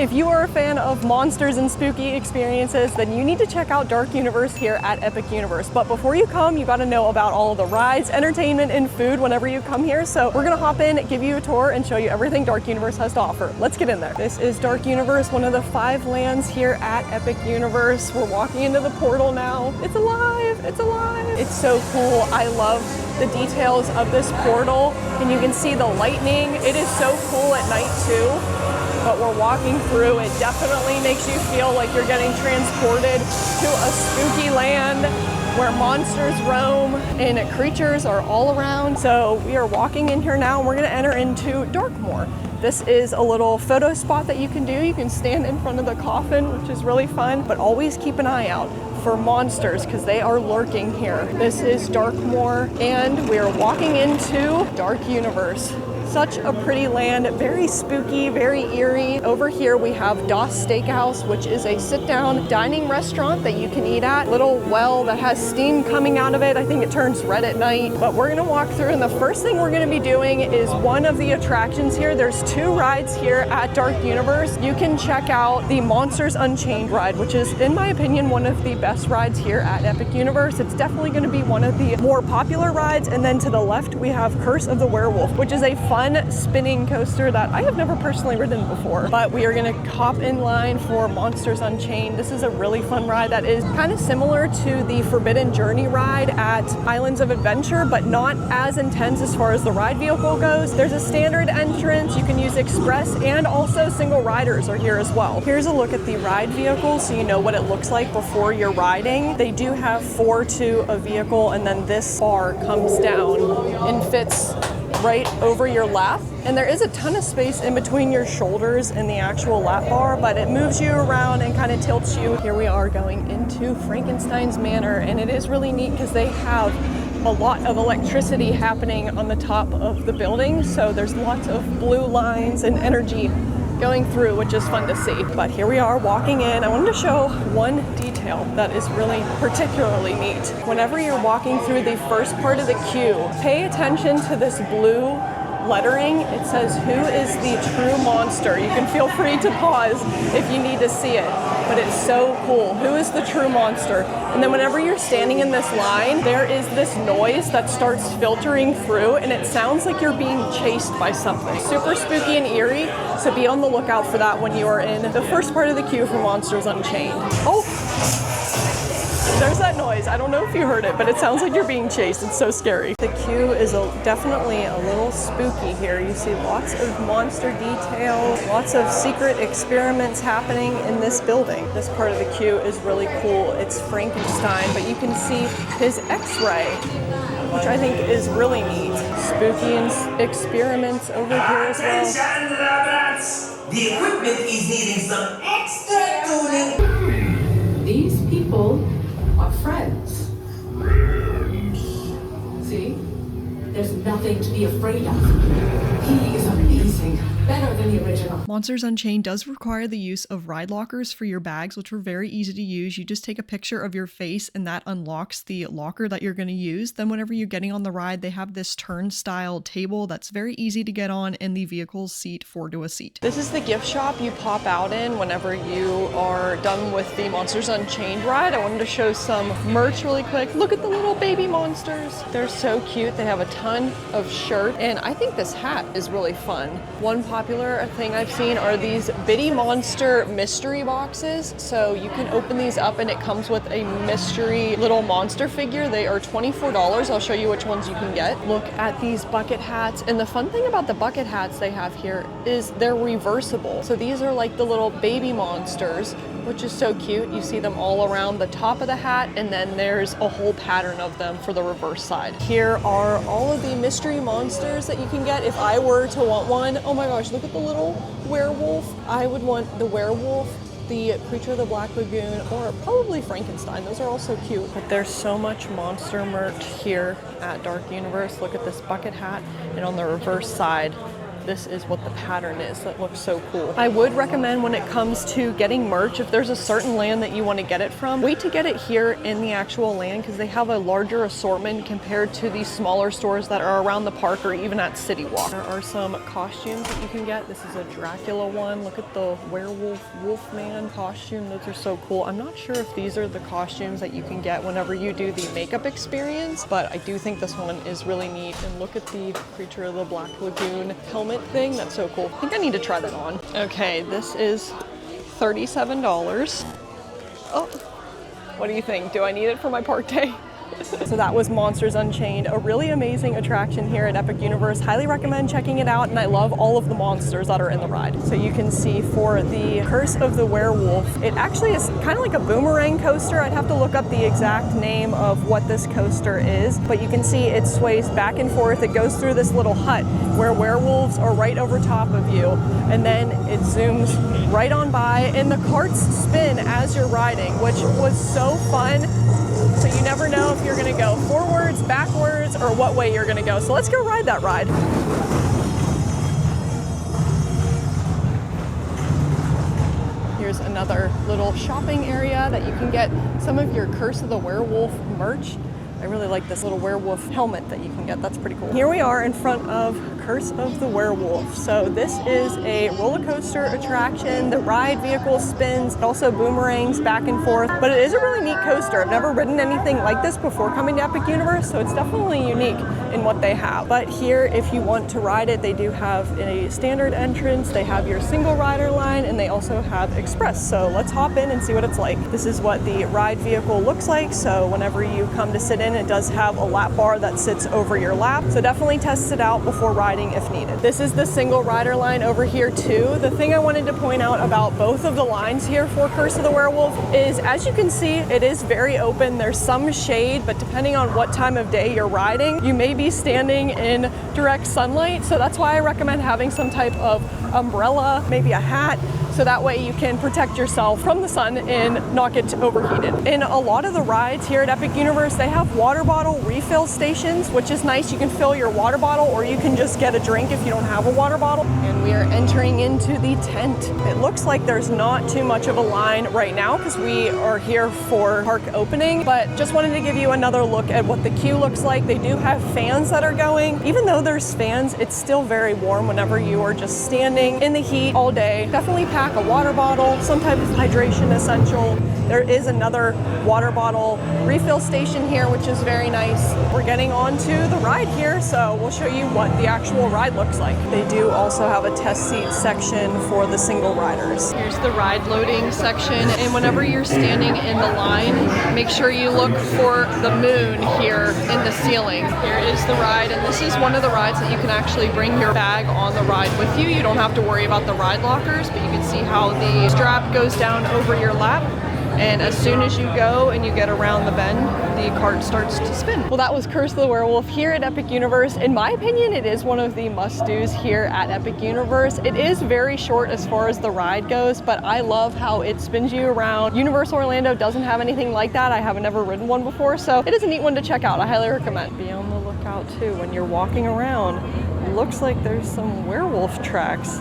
If you are a fan of monsters and spooky experiences, then you need to check out Dark Universe here at Epic Universe. But before you come, you gotta know about all of the rides, entertainment, and food whenever you come here. So we're gonna hop in, give you a tour, and show you everything Dark Universe has to offer. Let's get in there. This is Dark Universe, one of the 5 lands here at Epic Universe. We're walking into the portal now. It's alive, it's alive. It's so cool. I love the details of this portal, and you can see the lightning. It is so cool at night too. But we're walking through, it definitely makes you feel like you're getting transported to a spooky land where monsters roam and creatures are all around. So we are walking in here now and we're gonna enter into Darkmoor. This is a little photo spot that you can do. You can stand in front of the coffin, which is really fun, but always keep an eye out for monsters because they are lurking here. This is Darkmoor and we are walking into Dark Universe. Such a pretty land, very spooky, very eerie. Over here we have Das Stakehaus, which is a sit-down dining restaurant that you can eat at. Little well that has steam coming out of it. I think it turns red at night. But we're gonna walk through, and the first thing we're gonna be doing is one of the attractions here. There's 2 rides here at Dark Universe. You can check out the Monsters Unchained ride, which is, in my opinion, one of the best rides here at Epic Universe. It's definitely gonna be one of the more popular rides. And then to the left, we have Curse of the Werewolf, which is a fun spinning coaster that I have never personally ridden before, but we are gonna hop in line for Monsters Unchained. This is a really fun ride that is kind of similar to the Forbidden Journey ride at Islands of Adventure, but not as intense as far as the ride vehicle goes. There's a standard entrance, you can use express, and also single riders are here as well. Here's a look at the ride vehicle so you know what it looks like before you're riding. They do have 4 to a vehicle, and then this bar comes down and fits right over your lap. And there is a ton of space in between your shoulders and the actual lap bar, but it moves you around and kind of tilts you. Here we are going into Frankenstein's Manor, and it is really neat because they have a lot of electricity happening on the top of the building. So there's lots of blue lines and energy going through, which is fun to see. But here we are walking in. I wanted to show one detail that is really particularly neat. Whenever you're walking through the first part of the queue, pay attention to this blue lettering. It says, "Who is the true monster?" You can feel free to pause if you need to see it, but it's so cool. Who is the true monster? And then whenever you're standing in this line, there is this noise that starts filtering through, and it sounds like you're being chased by something. Super spooky and eerie, so be on the lookout for that when you are in the first part of the queue for Monsters Unchained. Oh! There's that noise. I don't know if you heard it, but it sounds like you're being chased. It's so scary. The queue is definitely a little spooky here. You see lots of monster detail, lots of secret experiments happening in this building. This part of the queue is really cool. It's Frankenstein, but you can see his X-ray, which I think is really neat. Spooky and experiments over here as well. The equipment is needing some extra tuning. These people are friends. See? There's nothing to be afraid of. He is amazing. Better than the original. Monsters Unchained does require the use of ride lockers for your bags, which are very easy to use. You just take a picture of your face and that unlocks the locker that you're going to use. Then whenever you're getting on the ride, they have this turnstile table that's very easy to get on in the vehicle's seat 4 to a seat. This is the gift shop you pop out in whenever you are done with the Monsters Unchained ride. I wanted to show some merch really quick. Look at the little baby monsters. They're so cute. They have a ton of shirt, and I think this hat is really fun. One popular thing I've seen are these Bitty Monster mystery boxes. So you can open these up and it comes with a mystery little monster figure. They are $24. I'll show you which ones you can get. Look at these bucket hats. And the fun thing about the bucket hats they have here is they're reversible. So these are like the little baby monsters, which is so cute. You see them all around the top of the hat, and then there's a whole pattern of them for the reverse side. Here are all of the mystery monsters that you can get if I were to want one. Oh my gosh, look at the little werewolf. I would want the werewolf, the Creature of the Black Lagoon, or probably Frankenstein. Those are all so cute. But there's so much monster merch here at Dark Universe. Look at this bucket hat, and on the reverse side, this is what the pattern is. That looks so cool. I would recommend when it comes to getting merch, if there's a certain land that you want to get it from, wait to get it here in the actual land because they have a larger assortment compared to the smaller stores that are around the park or even at City Walk. There are some costumes that you can get. This is a Dracula one. Look at the werewolf, wolfman costume. Those are so cool. I'm not sure if these are the costumes that you can get whenever you do the makeup experience, but I do think this one is really neat. And look at the Creature of the Black Lagoon helmet thing. That's so cool. I think I need to try that on. Okay, this is $37. Oh, what do you think? Do I need it for my park day? So that was Monsters Unchained, a really amazing attraction here at Epic Universe. Highly recommend checking it out, and I love all of the monsters that are in the ride. So you can see for the Curse of the Werewolf, it actually is kind of like a boomerang coaster. I'd have to look up the exact name of what this coaster is, but you can see it sways back and forth. It goes through this little hut where werewolves are right over top of you, and then it zooms right on by, and the carts spin as you're riding, which was so fun. So you never know if you're gonna go forwards, backwards, or what way you're gonna go. So let's go ride that ride. Here's another little shopping area that you can get some of your Curse of the Werewolf merch. I really like this little werewolf helmet that you can get. That's pretty cool. Here we are in front of Curse of the Werewolf. So this is a roller coaster attraction. The ride vehicle spins, also boomerangs back and forth, but it is a really neat coaster. I've never ridden anything like this before coming to Epic Universe, so it's definitely unique in what they have. But here, if you want to ride it, they do have a standard entrance, they have your single rider line, and they also have express. So let's hop in and see what it's like. This is what the ride vehicle looks like. So whenever you come to sit in, it does have a lap bar that sits over your lap. So definitely test it out before riding if needed. This is the single rider line over here too. The thing I wanted to point out about both of the lines here for Curse of the Werewolf is, as you can see, it is very open. There's some shade, but depending on what time of day you're riding, you may be standing in direct sunlight. So that's why I recommend having some type of umbrella, maybe a hat, so that way you can protect yourself from the sun and not get overheated. In a lot of the rides here at Epic Universe, they have water bottle refill stations, which is nice. You can fill your water bottle, or you can just get a drink if you don't have a water bottle. And we are entering into the tent. It looks like there's not too much of a line right now because we are here for park opening, but just wanted to give you another look at what the queue looks like. They do have fans that are going. Even though there's fans, it's still very warm whenever you are just standing in the heat all day. Definitely pack a water bottle, some type of hydration essential. There is another water bottle refill station here, which is very nice. We're getting onto the ride here, so we'll show you what the actual ride looks like. They do also have a test seat section for the single riders. Here's the ride loading section, and whenever you're standing in the line, make sure you look for the moon here in the ceiling. Here is the ride, and this is one of the rides that you can actually bring your bag on the ride with you. You don't have to worry about the ride lockers, but you can see how the strap goes down over your lap. And as soon as you go and you get around the bend, the cart starts to spin. Well, that was Curse of the Werewolf here at Epic Universe. In my opinion, it is one of the must-dos here at Epic Universe. It is very short as far as the ride goes, but I love how it spins you around. Universal Orlando doesn't have anything like that. I haven't ever ridden one before, so it is a neat one to check out. I highly recommend. Be on the lookout too when you're walking around. It looks like there's some werewolf tracks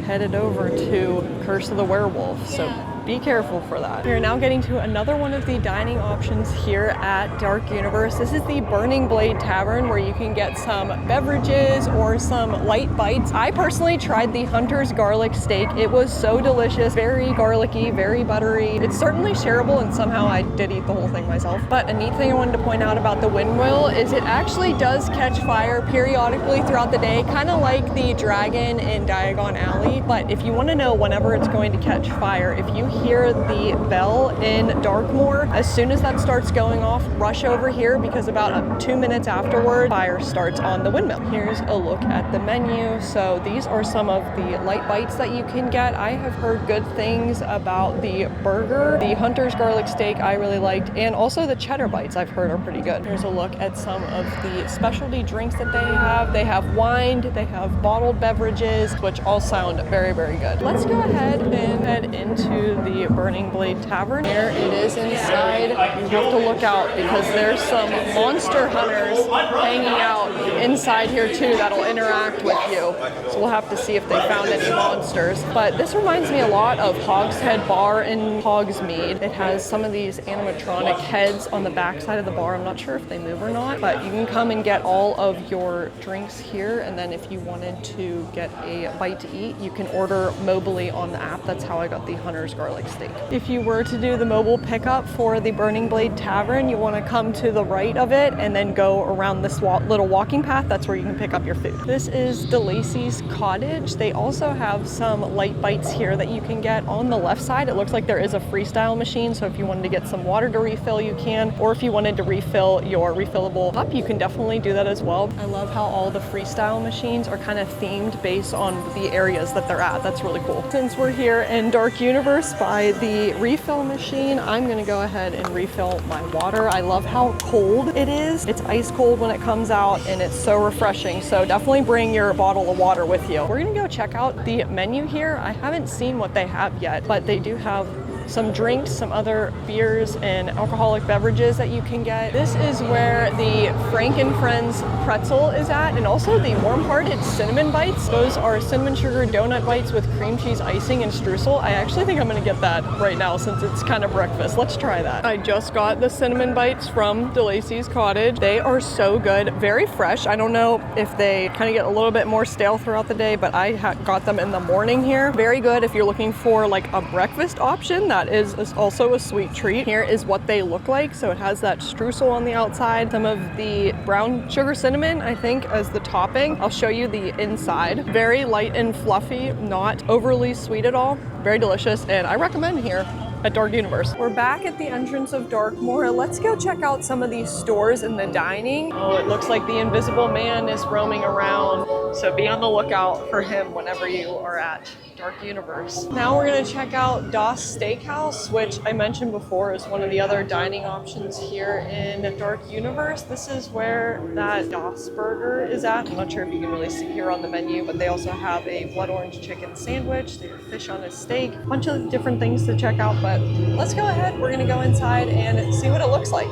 headed over to Curse of the Werewolf, so be careful for that. We are now getting to another one of the dining options here at Dark Universe. This is the Burning Blade Tavern, where you can get some beverages or some light bites. I personally tried the Hunter's garlic steak. It was so delicious, very garlicky, very buttery. It's certainly shareable, and somehow I did eat the whole thing myself. But a neat thing I wanted to point out about the windmill is it actually does catch fire periodically throughout the day, kind of like the dragon in Diagon Alley. But if you want to know whenever it's going to catch fire, if you hear the bell in Darkmoor, as soon as that starts going off, rush over here, because about 2 minutes afterward, fire starts on the windmill. Here's a look at the menu. So these are some of the light bites that you can get. I have heard good things about the burger. The Hunter's garlic steak I really liked, and also the cheddar bites I've heard are pretty good. Here's a look at some of the specialty drinks that they have. They have wine, they have bottled beverages, which all sound very, very good. Let's go ahead and head into the the Burning Blade Tavern. Here it is inside. You have to look out because there's some monster hunters hanging out inside here too that'll interact with you. So we'll have to see if they found any monsters. But this reminds me a lot of Hogshead Bar in Hogsmeade. It has some of these animatronic heads on the back side of the bar. I'm not sure if they move or not, but you can come and get all of your drinks here. And then if you wanted to get a bite to eat, you can order mobily on the app. That's how I got the Hunter's Garlic Steak. If you were to do the mobile pickup for the Burning Blade Tavern, you want to come to the right of it and then go around this little walking path. That's where you can pick up your food. This is the Lacey's Cottage. They also have some light bites here that you can get. On the left side, it looks like there is a freestyle machine, so if you wanted to get some water to refill, you can, or if you wanted to refill your refillable cup, you can definitely do that as well. I love how all the freestyle machines are kind of themed based on the areas that they're at. That's really cool. Since we're here in Dark Universe by the refill machine, I'm gonna go ahead and refill my water. I love how cold it is. It's ice cold when it comes out and it's so refreshing. So definitely bring your bottle of water with you. We're gonna go check out the menu here. I haven't seen what they have yet, but they do have some drinks, some other beers and alcoholic beverages that you can get. This is where the Frank and Friends pretzel is at, and also the warm-hearted cinnamon bites. Those are cinnamon sugar donut bites with cream cheese icing and streusel. I actually think I'm gonna get that right now since it's kind of breakfast. Let's try that. I just got the cinnamon bites from Lacey's Cottage. They are so good, very fresh. I don't know if they kind of get a little bit more stale throughout the day, but I got them in the morning here. Very good if you're looking for like a breakfast option. That is also a sweet treat. Here is what they look like. So it has that streusel on the outside, some of the brown sugar cinnamon, I think, as the topping. I'll show you the inside. Very light and fluffy, not overly sweet at all. Very delicious, and I recommend here at Dark Universe. We're back at the entrance of Darkmoor. Let's go check out some of these stores in the dining. Oh, it looks like the Invisible Man is roaming around, so be on the lookout for him whenever you are at Dark Universe. Now we're gonna check out Das Stakehaus, which I mentioned before is one of the other dining options here in Dark Universe. This is where that Das burger is at. I'm not sure if you can really see here on the menu, but they also have a blood orange chicken sandwich, they have fish on a steak, a bunch of different things to check out, but let's go ahead. We're gonna go inside and see what it looks like.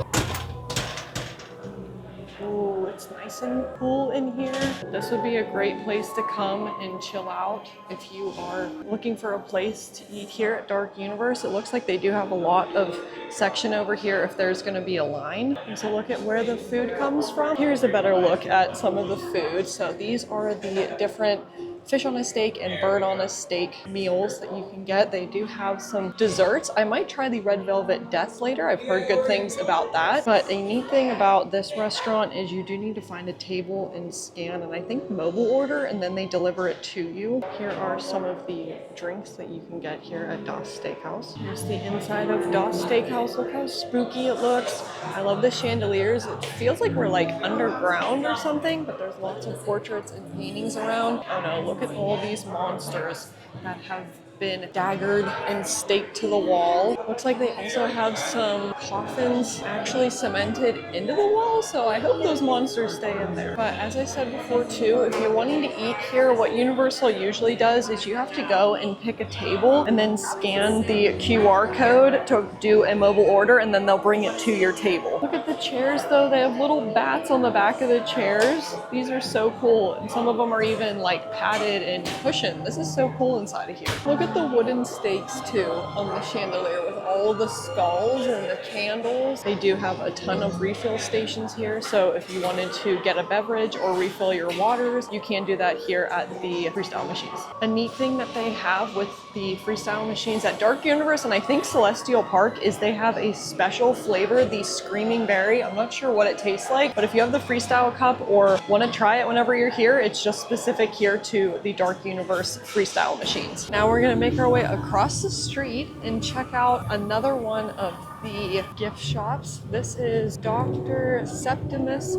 Ooh, it's nice and cool in here. This would be a great place to come and chill out if you are looking for a place to eat here at Dark Universe. It looks like they do have a lot of section over here if there's gonna be a line. And so look at where the food comes from. Here's a better look at some of the food. So these are the different fish on a steak and bird on a steak meals that you can get. They do have some desserts. I might try the red velvet death later. I've heard good things about that. But a neat thing about this restaurant is you do need to find a table and scan, and I think mobile order, and then they deliver it to you. Here are some of the drinks that you can get here at Das Stakehaus. Here's the inside of Das Stakehaus. Look how spooky it looks. I love the chandeliers. It feels like we're like underground or something, but there's lots of portraits and paintings around. Oh no, look at all these monsters that have been daggered and staked to the wall. Looks like they also have some coffins actually cemented into the wall, so I hope those monsters stay in there. But as I said before too, if you're wanting to eat here, what Universal usually does is you have to go and pick a table and then scan the QR code to do a mobile order, and then they'll bring it to your table. Look at the chairs though, they have little bats on the back of the chairs. These are so cool, and some of them are even like padded and cushioned. This is so cool inside of here. Look at the wooden stakes too on the chandelier with all the skulls and the candles. They do have a ton of refill stations here, so if you wanted to get a beverage or refill your waters, you can do that here at the freestyle machines. A neat thing that they have with the freestyle machines at Dark Universe and I think Celestial Park is they have a special flavor, the Screaming Berry. I'm not sure what it tastes like, but if you have the freestyle cup or want to try it whenever you're here, it's just specific here to the Dark Universe freestyle machines. Now we're gonna make our way across the street and check out another one of the gift shops. This is Dr. Septimus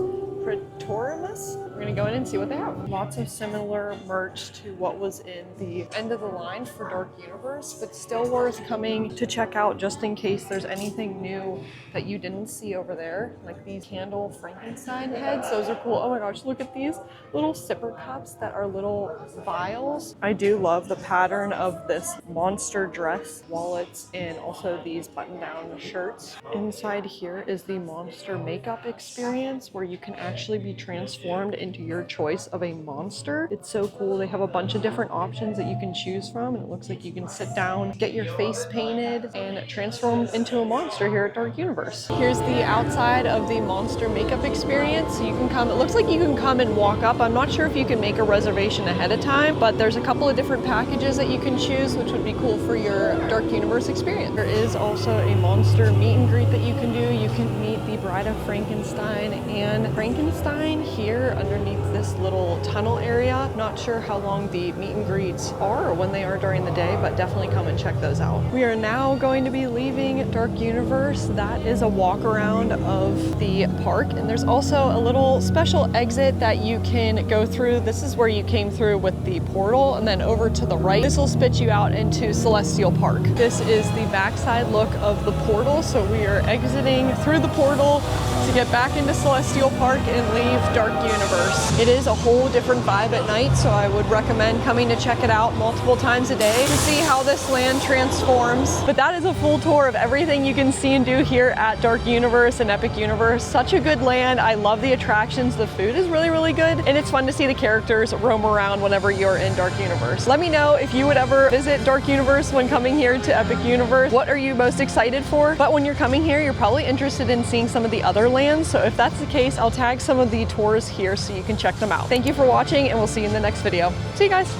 Pretorius. We're gonna go in and see what they have. Lots of similar merch to what was in the end of the line for Dark Universe, but still worth coming to check out just in case there's anything new that you didn't see over there. Like these candle Frankenstein heads, those are cool. Oh my gosh, look at these little sipper cups that are little vials. I do love the pattern of this monster dress, wallets, and also these button-down shirts. Inside here is the Monster Makeup Experience, where you can actually be transformed into your choice of a monster. It's so cool. They have a bunch of different options that you can choose from, and it looks like you can sit down, get your face painted, and transform into a monster here at Dark Universe. Here's the outside of the Monster Makeup Experience. You can come, it looks like you can come and walk up. I'm not sure if you can make a reservation ahead of time, but there's a couple of different packages that you can choose, which would be cool for your Dark Universe experience. There is also a monster meet and greet that you can do. You can meet the Bride of Frankenstein and Frankenstein here underneath this little tunnel area. Not sure how long the meet and greets are or when they are during the day, but definitely come and check those out. We are now going to be leaving Dark Universe. That is a walk around of the park, and there's also a little special exit that you can go through. This is where you came through with the portal, and then over to the right, this will spit you out into Celestial Park. This is the backside look of the portal, so we are exiting through the portal to get back into Celestial Park and leave Dark Universe. It is a whole different vibe at night, so I would recommend coming to check it out multiple times a day to see how this land transforms. But that is a full tour of everything you can see and do here at Dark Universe and Epic Universe. Such a good land. I love the attractions. The food is really, really good, and it's fun to see the characters roam around whenever you're in Dark Universe. Let me know if you would ever visit Dark Universe when coming here to Epic Universe. What are you most excited for? But when you're coming here, you're probably interested in seeing some of the other lands. So if that's the case, I'll tag some of the tours here so you can check them out. Thank you for watching, and we'll see you in the next video. See you guys.